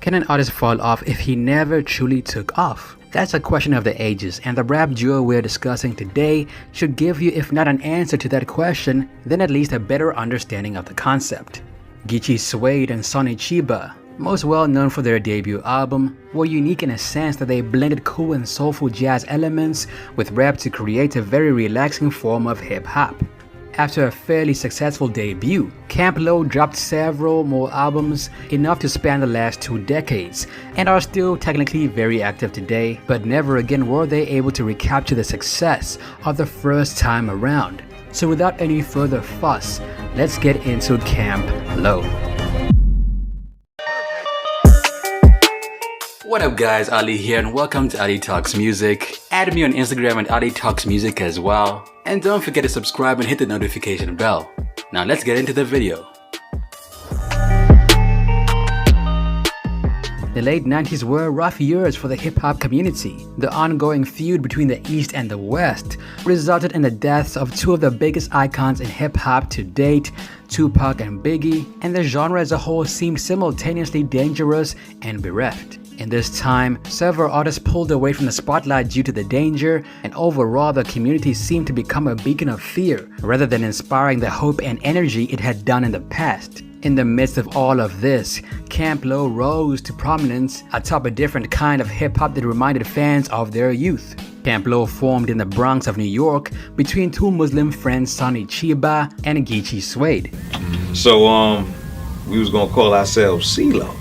Can an artist fall off if he never truly took off? That's a question of the ages, and the rap duo we're discussing today should give you, if not an answer to that question, then at least a better understanding of the concept. Geechi, Suede, and Sonny, Cheeba, most well known for their debut album, were unique in a sense that they blended cool and soulful jazz elements with rap to create a very relaxing form of hip-hop. After a fairly successful debut, Camp Lo dropped several more albums, enough to span the last 2 decades, and are still technically very active today, but never again were they able to recapture the success of the first time around. So without any further fuss, let's get into Camp Lo. What up guys, Ali here and welcome to Ali Talks Music. Add me on Instagram at Ali Talks Music as well. And don't forget to subscribe and hit the notification bell. Now let's get into the video. The late 90s were rough years for the hip-hop community. The ongoing feud between the East and the West resulted in the deaths of 2 of the biggest icons in hip-hop to date, Tupac and Biggie, and the genre as a whole seemed simultaneously dangerous and bereft. In this time, several artists pulled away from the spotlight due to the danger, and overall the community seemed to become a beacon of fear rather than inspiring the hope and energy it had done in the past. In the midst of all of this, Camp Lo rose to prominence atop a different kind of hip-hop that reminded fans of their youth. Camp Lo formed in the Bronx of New York between 2 Muslim friends, Sonny, Cheeba and Geechi, Suede. So we was gonna call ourselves CeeLo.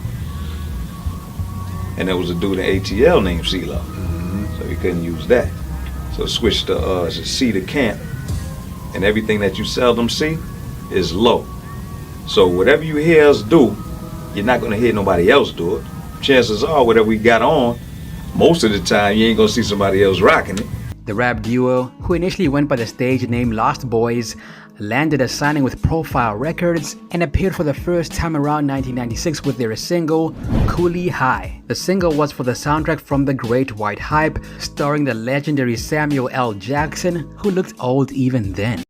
And there was a dude in ATL named CeeLo. So we couldn't use that. So switched to C to Camp. And everything that you seldom see is Lo. So whatever you hear us do, you're not gonna hear nobody else do it. Chances are whatever we got on, most of the time you ain't gonna see somebody else rocking it. The rap duo, who initially went by the stage name Lost Boys, landed a signing with Profile Records and appeared for the first time around 1996 with their single, Coolie High. The single was for the soundtrack from The Great White Hype, starring the legendary Samuel L. Jackson, who looked old even then.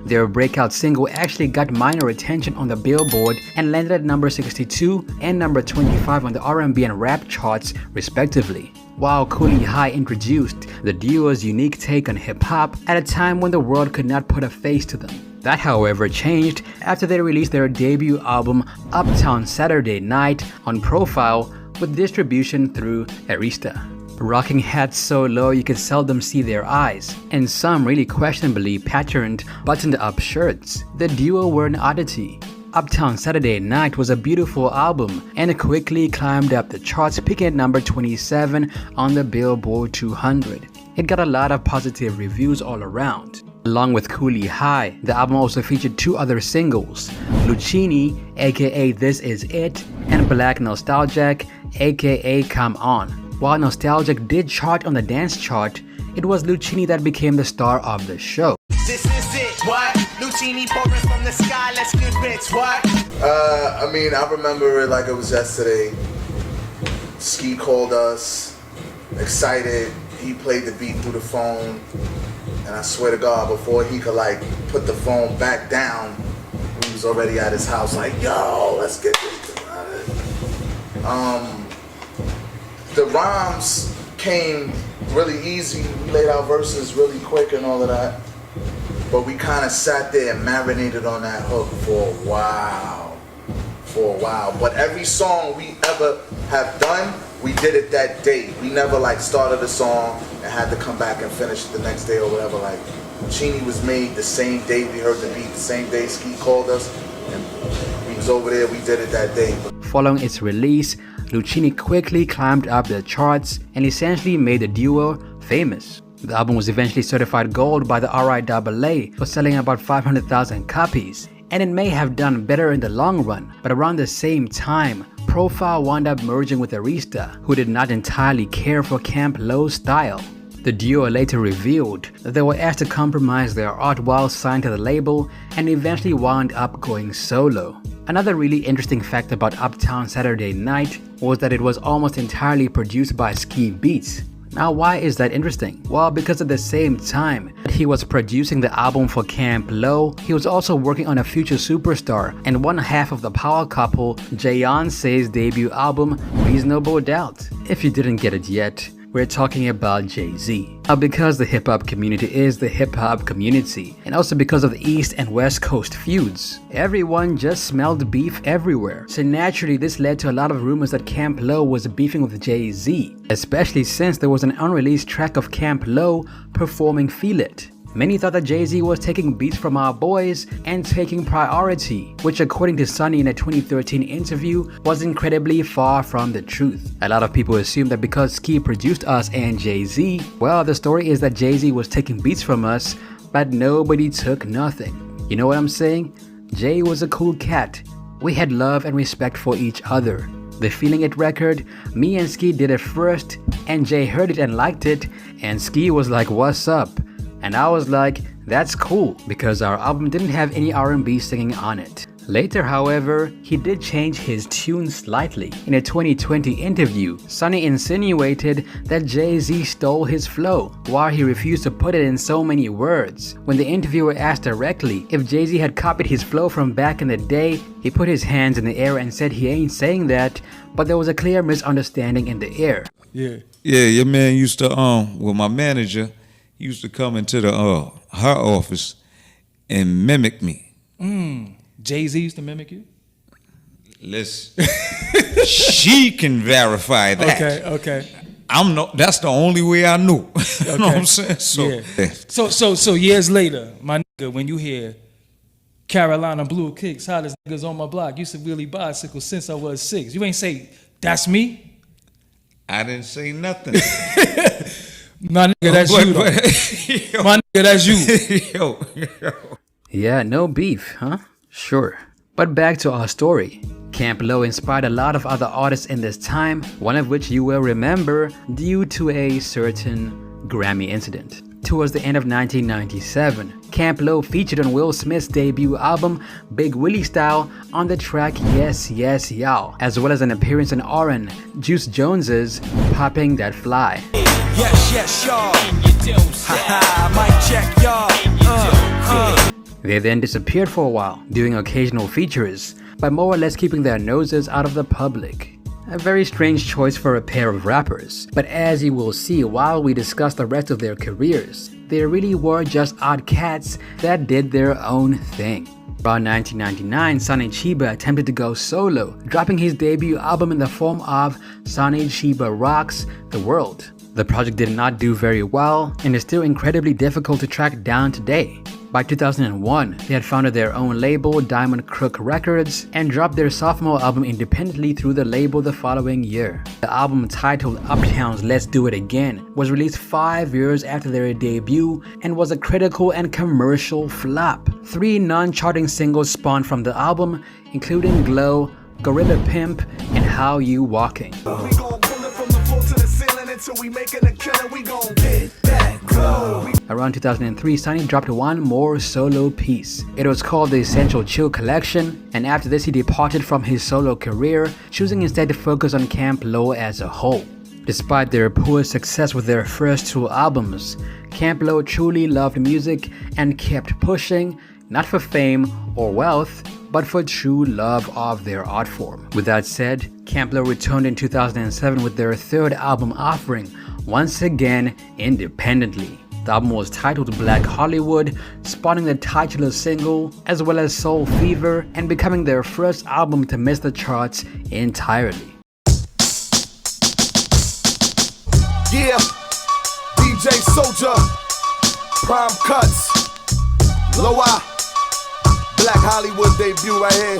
Their breakout single actually got minor attention on the Billboard and landed at number 62 and number 25 on the R&B and rap charts respectively. While Coolie High introduced the duo's unique take on hip-hop at a time when the world could not put a face to them. That however changed after they released their debut album Uptown Saturday Night on Profile with distribution through Arista. Rocking hats so low you could seldom see their eyes, and some really questionably patterned buttoned-up shirts. The duo were an oddity. Uptown Saturday Night was a beautiful album and quickly climbed up the charts, peaking at number 27 on the Billboard 200. It got a lot of positive reviews all around. Along with Coolie High, the album also featured 2 other singles, Luchini, aka This Is It, and Black Nostalgic, aka Come On. While Nostalgic did chart on the dance chart, it was Luchini that became the star of the show. This is it, what? Luchini pouring from the sky, let's get rich, what? I remember it like it was yesterday. Ski called us, excited. He played the beat through the phone, and I swear to God, before he could put the phone back down, we was already at his house like, yo, let's get this started. The rhymes came really easy. We laid out verses really quick and all of that. But we kind of sat there and marinated on that hook for a while. But every song we ever have done, we did it that day. We never started a song and had to come back and finish it the next day or whatever. Luchini was made the same day we heard the beat, the same day Ski called us, and we was over there, we did it that day. Following its release, Luchini quickly climbed up the charts and essentially made the duo famous. The album was eventually certified gold by the RIAA for selling about 500,000 copies, and it may have done better in the long run, but around the same time, Profile wound up merging with Arista, who did not entirely care for Camp Lo's style. The duo later revealed that they were asked to compromise their art while signed to the label and eventually wound up going solo. Another really interesting fact about Uptown Saturday Night was that it was almost entirely produced by Ski Beats. Now why is that interesting? Well, because at the same time he was producing the album for Camp Lo, he was also working on a future superstar and one half of the power couple Beyonce's debut album Reasonable Doubt. If you didn't get it yet, we're talking about Jay-Z. Now because the hip-hop community is the hip-hop community, and also because of the East and West Coast feuds, everyone just smelled beef everywhere. So naturally this led to a lot of rumors that Camp Lo was beefing with Jay-Z, especially since there was an unreleased track of Camp Lo performing Feel It. Many thought that Jay-Z was taking beats from our boys and taking priority, which according to Sonny in a 2013 interview was incredibly far from the truth. A lot of people assume that because Ski produced us and Jay-Z, well, the story is that Jay-Z was taking beats from us, but nobody took nothing. You know what I'm saying? Jay was a cool cat. We had love and respect for each other. The Feeling It record, me and Ski did it first, and Jay heard it and liked it, and Ski was like, "What's up?" And I was like, that's cool, because our album didn't have any R&B singing on it. Later, however, he did change his tune slightly. In a 2020 interview, Sonny insinuated that Jay-Z stole his flow, while he refused to put it in so many words. When the interviewer asked directly if Jay-Z had copied his flow from back in the day, he put his hands in the air and said he ain't saying that, but there was a clear misunderstanding in the air. Yeah, your man used to, well, my manager, he used to come into the her office and mimic me. Jay-Z used to mimic you? Listen, she can verify that. Okay. That's the only way I knew. You know what I'm saying? So years later, my nigga, when you hear Carolina Blue Kicks, hottest niggas on my block, used to really bicycle since I was 6. You ain't say, that's me? I didn't say nothing. My nigga, that's you though. My nigga, that's you. Yo. Yeah, no beef, huh? Sure. But back to our story. Camp Lo inspired a lot of other artists in this time, one of which you will remember due to a certain Grammy incident. Towards the end of 1997, Camp Lo featured on Will Smith's debut album Big Willie Style on the track Yes Yes Yow, as well as an appearance on R.N. Juice Jones's Popping That Fly. Yes, y'all. Mic check, y'all. They then disappeared for a while, doing occasional features, but more or less keeping their noses out of the public. A very strange choice for a pair of rappers, but as you will see while we discuss the rest of their careers, they really were just odd cats that did their own thing. Around 1999, Sonny Cheeba attempted to go solo, dropping his debut album in the form of Sonny Cheeba Rocks the World. The project did not do very well and is still incredibly difficult to track down today. By 2001, they had founded their own label, Diamond Crook Records, and dropped their sophomore album independently through the label the following year. The album, titled Uptown's Let's Do It Again, was released 5 years after their debut and was a critical and commercial flop. 3 non-charting singles spawned from the album, including Glow, Gorilla Pimp, and How You Walking. Around 2003, Sonny dropped one more solo piece. It was called the Essential Chill Collection, and after this he departed from his solo career, choosing instead to focus on Camp Lo as a whole. Despite their poor success with their first 2 albums, Camp Lo truly loved music and kept pushing, not for fame or wealth, but for true love of their art form. With that said, Camp Lo returned in 2007 with their 3rd album offering, once again independently. The album was titled Black Hollywood, spawning the titular single, as well as Soul Fever, and becoming their first album to miss the charts entirely. Yeah, DJ Soldier, Prime Cuts, Loa, Black Hollywood debut right here.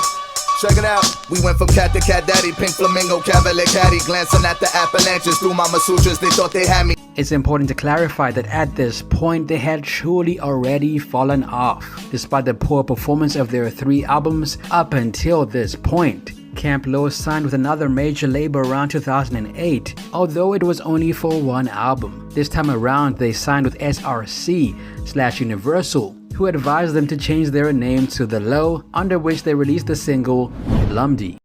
Check it out. We went from cat to cat daddy, pink flamingo, cavalier caddy, glancing at the Appalachians through Mama Sutras, they thought they had me. It's important to clarify that at this point they had truly already fallen off. Despite the poor performance of their 3 albums up until this point, Camp Lo signed with another major label around 2008, although it was only for 1 album. This time around they signed with SRC/Universal, who advised them to change their name to The Low, under which they released the single Lumdy.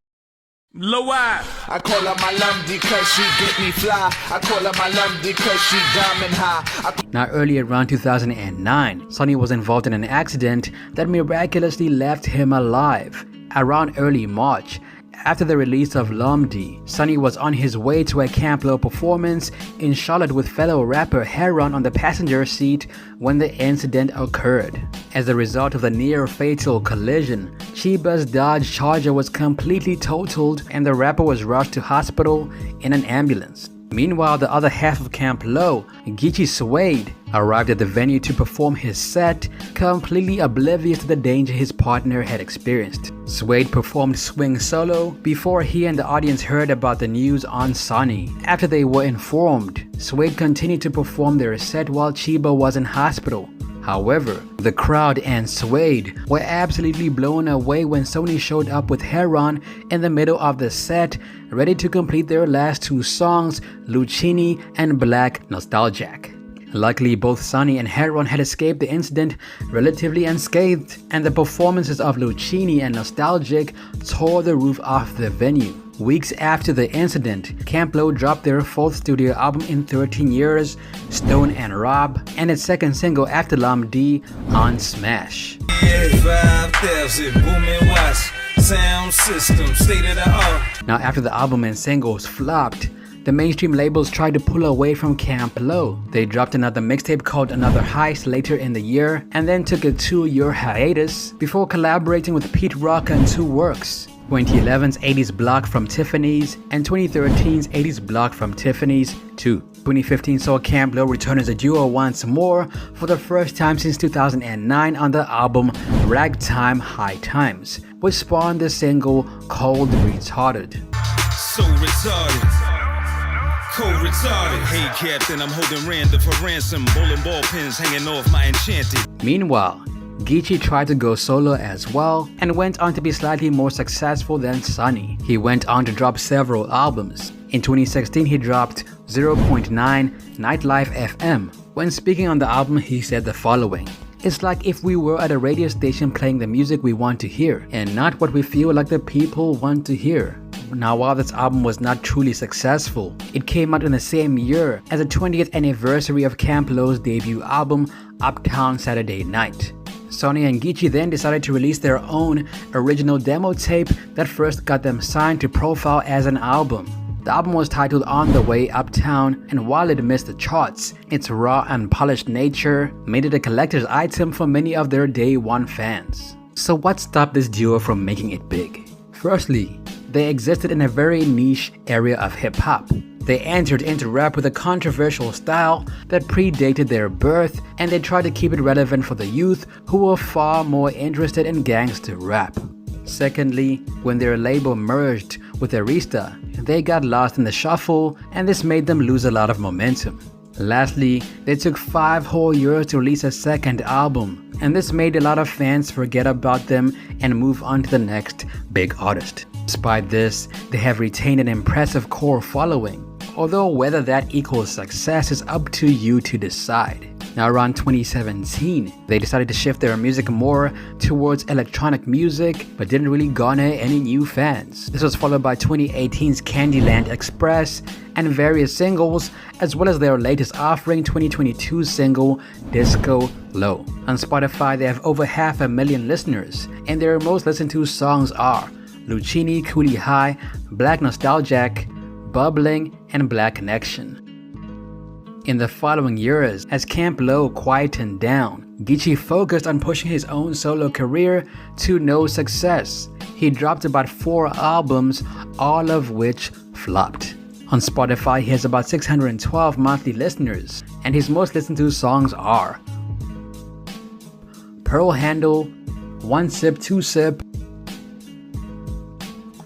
I call her my lumdy cause she get me fly. I call her my lumdy cause she diamond high. Now early around 2009, Sonny was involved in an accident that miraculously left him alive. Around early March, after the release of Lumdy, Sonny was on his way to a Camp Lo performance in Charlotte with fellow rapper Heron on the passenger seat when the incident occurred. As a result of the near-fatal collision, Cheeba's Dodge Charger was completely totaled and the rapper was rushed to hospital in an ambulance. Meanwhile, the other half of Camp Lo, Geechi Suede, arrived at the venue to perform his set, completely oblivious to the danger his partner had experienced. Suede performed Swing solo before he and the audience heard about the news on Sonny. After they were informed, Suede continued to perform their set while Cheeba was in hospital. However, the crowd and Suede were absolutely blown away when Sonny showed up with Heron in the middle of the set, ready to complete their last two songs, Luchini and Black Nostalgic. Luckily, both Sonny and Heron had escaped the incident relatively unscathed, and the performances of Luchini and Nostalgic tore the roof off the venue. Weeks after the incident, Camp Lo dropped their fourth studio album in 13 years, Stone and Rob, and its second single after Lumdy, On Smash. Sound system, state of the art. Now after the album and singles flopped, the mainstream labels tried to pull away from Camp Lo. They dropped another mixtape called Another Heist later in the year, and then took a 2-year hiatus before collaborating with Pete Rock on 2 works. 2011's 80s Block from Tiffany's and 2013's 80s Block from Tiffany's 2. 2015 saw Camp Lo return as a duo once more for the first time since 2009 on the album Ragtime High Times, which spawned the single Cold Retarded. So retarded. Cold retarded. Hey Captain, I'm holding random for ransom. Bowling ball pins hanging off my enchanted. Meanwhile, Geechi tried to go solo as well and went on to be slightly more successful than Sonny. He went on to drop several albums. In 2016, he dropped 0.9 Nightlife FM. When speaking on the album, he said the following: "It's like if we were at a radio station playing the music we want to hear and not what we feel like the people want to hear." Now, while this album was not truly successful, it came out in the same year as the 20th anniversary of Camp Lo's debut album, Uptown Saturday Night. Sonny and Geechi then decided to release their own original demo tape that first got them signed to Profile as an album. The album was titled On the Way Uptown, and while it missed the charts, its raw and polished nature made it a collector's item for many of their day one fans. So what stopped this duo from making it big? Firstly, they existed in a very niche area of hip-hop. They entered into rap with a controversial style that predated their birth, and they tried to keep it relevant for the youth who were far more interested in gangster rap. Secondly, when their label merged with Arista, they got lost in the shuffle, and this made them lose a lot of momentum. Lastly, they took 5 whole years to release a second album, and this made a lot of fans forget about them and move on to the next big artist. Despite this, they have retained an impressive core following, although whether that equals success is up to you to decide. Now around 2017, they decided to shift their music more towards electronic music, but didn't really garner any new fans. This was followed by 2018's Candyland Express and various singles, as well as their latest offering, 2022's single Disco Low. On Spotify, they have over 500,000 listeners, and their most listened to songs are Luchini, Coolie High, Black Nostalgic, Bubbling, and Black Connection. In the following years, as Camp Lo quietened down, Geechi focused on pushing his own solo career to no success. He dropped about 4 albums, all of which flopped. On Spotify, he has about 612 monthly listeners, and his most listened to songs are Pearl Handle, One Sip, Two Sip.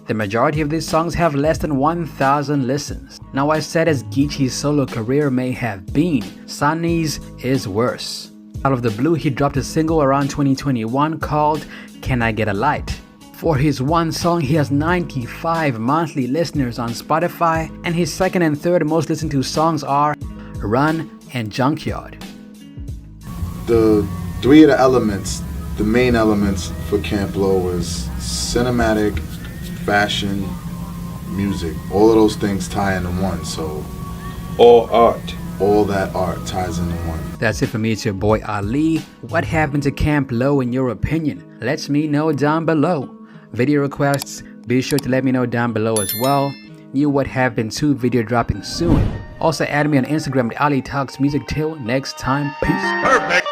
The majority of these songs have less than 1,000 listens. Now, as sad as Geechi's solo career may have been, Sonny's is worse. Out of the blue, he dropped a single around 2021 called Can I Get a Light? For his one song, he has 95 monthly listeners on Spotify, and his second and third most listened to songs are Run and Junkyard. The 3 of the elements, the main elements for Camp Lo was cinematic, fashion, music. All of those things tie into one. So All art. all that art ties into one. That's it for me. It's your boy Ali. What happened to Camp Low in your opinion? Let me know down below. Video requests, be sure to let me know down below as well. New What Happened 2 video dropping soon. Also add me on Instagram at Ali Talks Music. Till next time, peace. Perfect.